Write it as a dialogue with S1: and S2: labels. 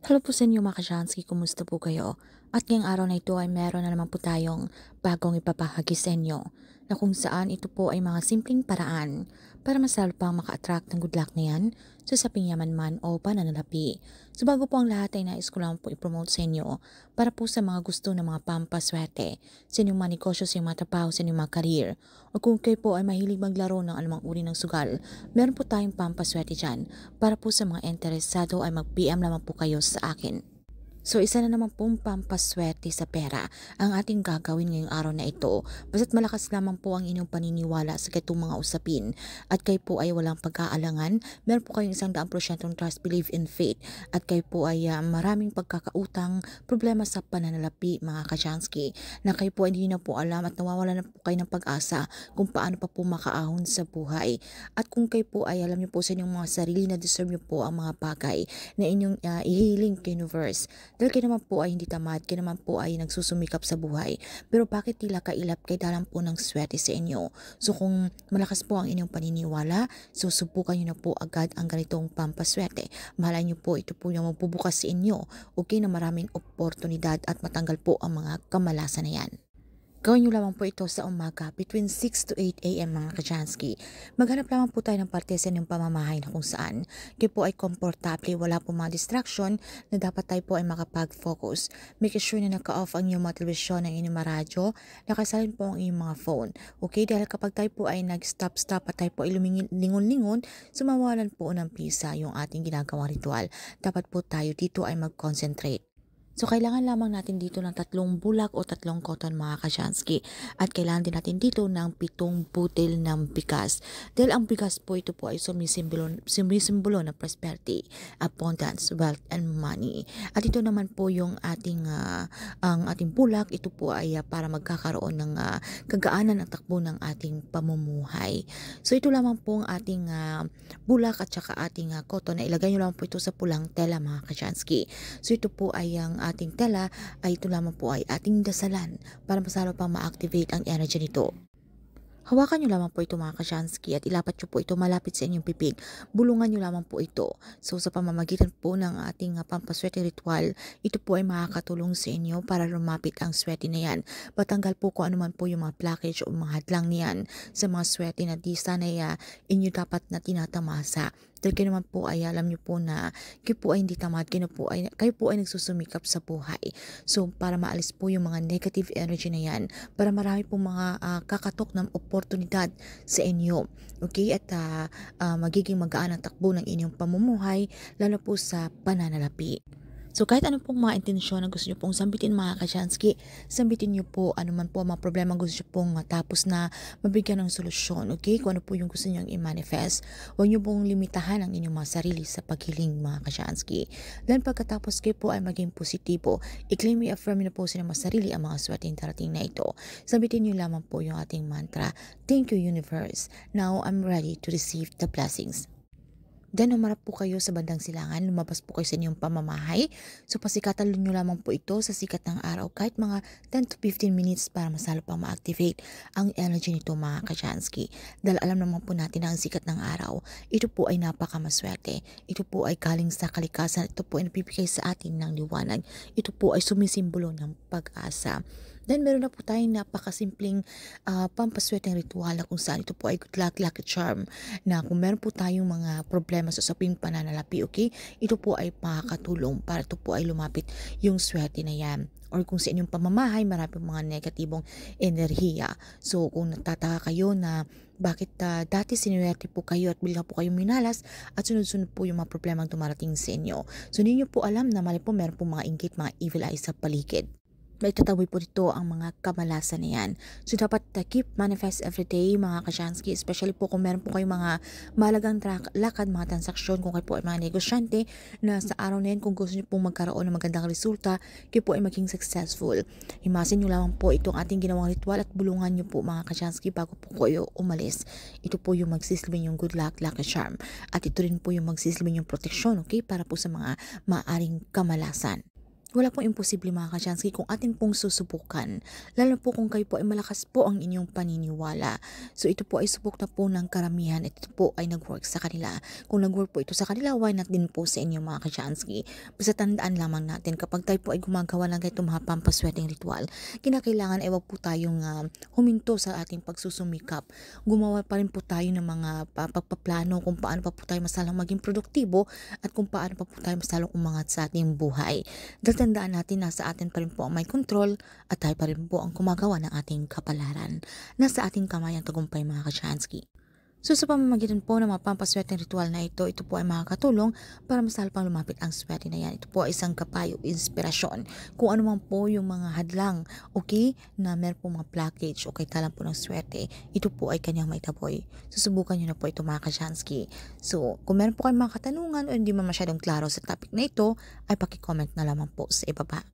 S1: Hello po sa inyo mga ka-Shansky, kumusta po kayo? At ngayong araw na ito ay meron na naman po tayong bagong ipapahagi sa inyo na kung saan ito po ay mga simpleng paraan para mas lalo pang maka-attract ng good luck na yan sa saping yaman man o pananalapi. So bago po ang lahat ay nais ko lang po i-promote sa inyo para po sa mga gusto ng mga pampaswerte sa inyong mga negosyo, sa inyong mga trabaho, sa inyong mga career. O kung kayo po ay mahilig maglaro ng anumang uri ng sugal, meron po tayong pampaswerte dyan. Para po sa mga interesado ay mag-PM lamang po kayo sa akin. So isa na naman pong pampaswerte sa pera ang ating gagawin ngayong araw na ito. Basta't malakas lamang po ang inyong paniniwala sa ganitong mga usapin at kayo po ay walang pag-aalangan, meron po kayong 100% trust, believe in faith at kayo po ay maraming pagkakautang, problema sa pananalapi mga kajansky na kayo po ay hindi na po alam at nawawala na po kayo ng pag-asa kung paano pa po makaahon sa buhay. At kung kayo po ay alam niyo po sa inyong mga sarili na deserve niyo po ang mga bagay na inyong ihiling kay universe. Dahil kayo naman po ay hindi tamad, kayo naman po ay nagsusumikap sa buhay. Pero bakit tila kailap kay dalang po ng swerte sa inyo? So kung malakas po ang inyong paniniwala, susubukan nyo na po agad ang ganitong pampaswerte. Malay nyo po ito po yung magbubukas sa inyo. Okay na maraming oportunidad at matanggal po ang mga kamalasan na yan. Gawin nyo lamang po ito sa umaga between 6 to 8 a.m. mga kajansky. Maghanap lamang po tayo ng parte sa inyong pamamahay na kung saan kayo po ay komportable, wala po mga distraction na dapat tayo po ay makapag-focus. Make sure na naka-off ang inyong mga telebisyon, ang inyong mga radyo, nakasalin po ang inyong mga phone. Okay, dahil kapag tayo po ay nag-stop-stop at tayo po ay lumingon-lingon, sumawalan po ng pisa yung ating ginagawang ritual. Dapat po tayo dito ay mag-concentrate. So, kailangan lamang natin dito ng 3 bulak o 3 cotton mga kasyansky. At kailangan din natin dito ng 7 butil ng bigas. Dahil ang bigas po ito po ay sumisimbolo ng prosperity, abundance, wealth, and money. At ito naman po yung ang ating bulak. Ito po ay para magkakaroon ng kagaanan at takbo ng ating pamumuhay. So, ito lamang po ang ating bulak at saka ating cotton. Ilagay nyo lang po ito sa pulang tela mga kasyansky. So, ito po ay ang ating tela ay ito lamang po ay ating dasalan para mas lalo pang ma-activate ang energy nito. Hawakan nyo lamang po ito mga kasyansky at ilapat nyo po ito malapit sa inyong pipig. Bulungan nyo lamang po ito. So sa pamamagitan po ng ating pampaswerte ritual, ito po ay makakatulong sa inyo para lumapit ang swerte na yan. Patanggal po kung ano man po yung mga blockage o mga hadlang niyan sa mga swerte na di sana inyo dapat na tinatamasa. Dahil kayo naman po ay alam nyo po na kayo po ay hindi tamad, kayo po ay nagsusumikap sa buhay. So para maalis po yung mga negative energy na yan, para marami po mga kakatok ng oportunidad sa inyo. Okay? At magiging magaan ang takbo ng inyong pamumuhay, lalo po sa pananalapi. So kahit ano pong mga intensyon na gusto nyo pong sambitin mga kasyansky, sambitin nyo po ano man po mga problema gusto nyo pong matapos na mabigyan ng solusyon. Okay? Kung ano po yung gusto nyo i-manifest, huwag nyo pong limitahan ang inyong mga sarili sa paghiling mga kasyansky. Then pagkatapos kayo po ay maging positibo, i-claim, i-affirm nyo po sa inyong mga sarili ang mga swerteng darating na ito. Sambitin nyo lamang po yung ating mantra, "Thank you universe, now I'm ready to receive the blessings." Then humarap po kayo sa bandang silangan, lumabas po kayo sa inyong pamamahay. So pasikatan nyo lamang po ito sa sikat ng araw kahit mga 10 to 15 minutes para mas lalo pang ma-activate ang energy nito mga kajansky. Dahil alam naman po natin na ang sikat ng araw, ito po ay napakamaswerte. Ito po ay galing sa kalikasan, ito po ay napipigay sa atin ng liwanag. Ito po ay sumisimbolo ng pag-asa. Then meron na po tayong napakasimpleng pampaswerteng ritual na kung saan ito po ay good luck, lucky charm na kung meron po tayong mga problema sa usaping pananalapi, okay, ito po ay makakatulong para ito po ay lumapit yung swerte na yan. Or kung sa inyong pamamahay, marami pong mga negatibong enerhiya. So kung natataka kayo na bakit dati sinuwerte po kayo at bigla po kayong minalas at sunod-sunod po yung mga problemang dumarating sa inyo. So hindi nyo po alam na mali po meron po mga inggit, mga evil eyes sa paligid. May tataboy po dito ang mga kamalasan na yan. So, dapat keep manifest everyday mga kasyansky, especially po kung meron po kayong mga malagang lakad, mga transaksyon, kung kayo po ay mga negosyante na sa araw na yan, kung gusto nyo pong magkaroon ng magandang resulta, kayo po ay maging successful. Himasin nyo lamang po itong ating ginawang ritual at bulungan nyo po mga kasyansky bago po kayo umalis. Ito po yung magsisilbing yung good luck, lucky charm. At ito rin po yung magsisilbing yung proteksyon, okay, para po sa mga maaring kamalasan. Wala pong imposible mga ka-Chansky kung atin pong susubukan, lalo po kung kayo po ay malakas po ang inyong paniniwala. So ito po ay subok na po ng karamihan, ito po ay nag-work sa kanila. Kung nag-work po ito sa kanila, why not din po sa inyo mga ka-Chansky? Basta tandaan lamang natin kapag tayo po ay gumagawa ng ganitong mga pampaswerteng ritual, kinakailangan ay wag po tayong huminto sa ating pagsusumikap. Gumawa pa rin po tayo ng mga pagpaplano kung paano pa po tayo masalang maging produktibo at kung paano pa po tayo masalang umangat sa ating buhay. Dahil tandaan natin nasa atin pa rin po ang may kontrol at tayo pa rin po ang gumagawa ng ating kapalaran. Nasa ating kamay ang tagumpay mga ka-Chansky. So sa pamamagitan po ng mga pampaswerteng ritual na ito po ay makakatulong para mas lalo pang lumapit ang swerte na yan. Ito po ay isang kapayo, inspirasyon. Kung ano man po yung mga hadlang, okay, na meron po mga blockage o kaitalan po ng swerte, ito po ay kanyang maitaboy. Susubukan nyo na po ito mga ka-Chansky. So kung meron po kayong mga katanungan o hindi man masyadong klaro sa topic na ito, ay pakicomment na lamang po sa ibaba.